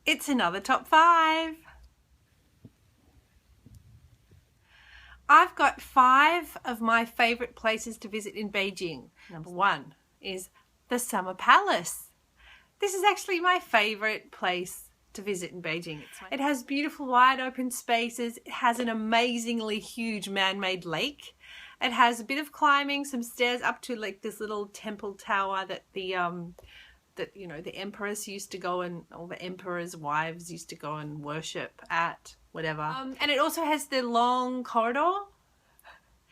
It's another top 5. I've got 5 of my favorite places to visit in Beijing. Number 1 is the Summer Palace. This is actually my favorite place to visit in Beijing. It has beautiful wide open spaces. It has an amazingly huge man-made lake. It has a bit of climbing, some stairs up to like this little temple tower that the emperors used to go and all the emperors' wives used to go and worship at, whatever. And it also has the long corridor,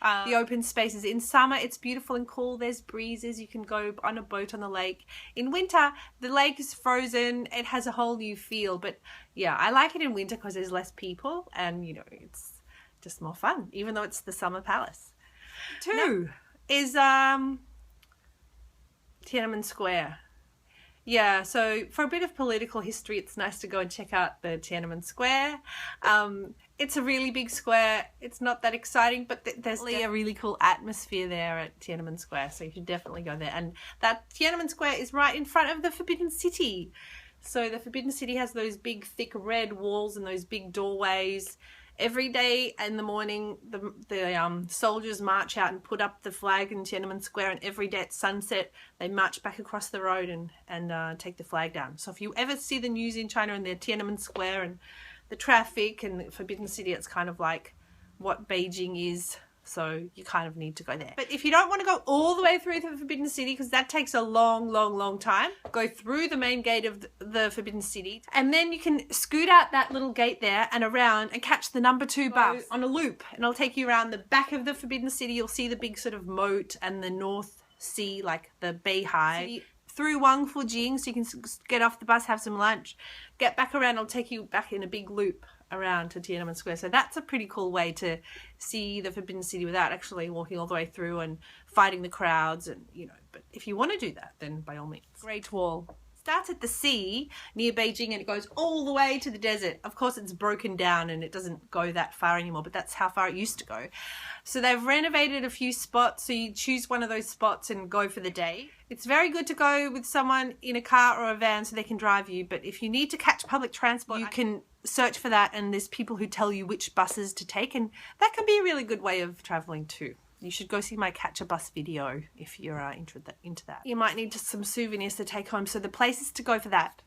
the open spaces. In summer, it's beautiful and cool. There's breezes. You can go on a boat on the lake. In winter, the lake is frozen. It has a whole new feel. But yeah, I like it in winter because there's less people and, it's just more fun, even though it's the Summer Palace. 2 is Tiananmen Square. Yeah, so for a bit of political history, it's nice to go and check out the Tiananmen Square. It's a really big square. It's not that exciting, but there's a really cool atmosphere there at Tiananmen Square, so you should definitely go there. And that Tiananmen Square is right in front of the Forbidden City. So the Forbidden City has those big, thick red walls and those big doorways. Every day in the morning, the soldiers march out and put up the flag in Tiananmen Square, and every day at sunset, they march back across the road and take the flag down. So if you ever see the news in China and the Tiananmen Square and the traffic and the Forbidden City, it's kind of like what Beijing is. So you kind of need to go there. But if you don't want to go all the way through the Forbidden City, because that takes a long, long, long time, go through the main gate of the Forbidden City, and then you can scoot out that little gate there and around and catch the number 2 bus on a loop, and it'll take you around the back of the Forbidden City. You'll see the big sort of moat and the North Sea, like the Beihai, through Wangfujing, so you can get off the bus, have some lunch, get back around. It'll take you back in a big loop around to Tiananmen Square. So that's a pretty cool way to see the Forbidden City without actually walking all the way through and fighting the crowds, and but if you want to do that, then by all means. Great Wall starts at the sea near Beijing and it goes all the way to the desert. Of course, it's broken down and it doesn't go that far anymore, but that's how far it used to go. So they've renovated a few spots, so you choose one of those spots and go for the day. It's very good to go with someone in a car or a van so they can drive you, but if you need to catch public transport, you can search for that, and there's people who tell you which buses to take, and that can be a really good way of traveling too. You should go see my Catch a Bus video if you're into that. You might need just some souvenirs to take home, so the places to go for that.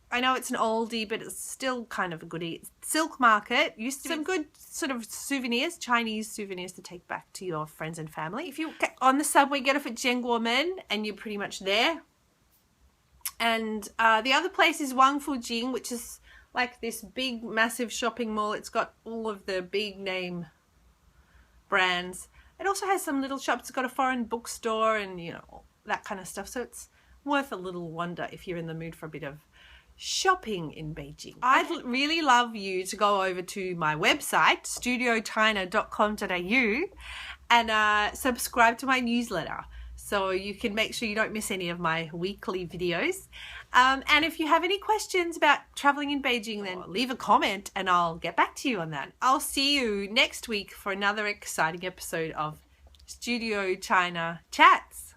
I know it's an oldie, but it's still kind of a goodie. Silk Market used to be some good sort of souvenirs, Chinese souvenirs to take back to your friends and family. If you get on the subway, get off at Jianguomen and you're pretty much there. And the other place is Wangfujing, which is like this big, massive shopping mall. It's got all of the big name brands. It also has some little shops. It's got a foreign bookstore and, that kind of stuff. So it's worth a little wander if you're in the mood for a bit of shopping in Beijing. I'd really love you to go over to my website, studiochina.com.au, and subscribe to my newsletter so you can make sure you don't miss any of my weekly videos. And if you have any questions about traveling in Beijing, then leave a comment and I'll get back to you on that. I'll see you next week for another exciting episode of Studio China Chats.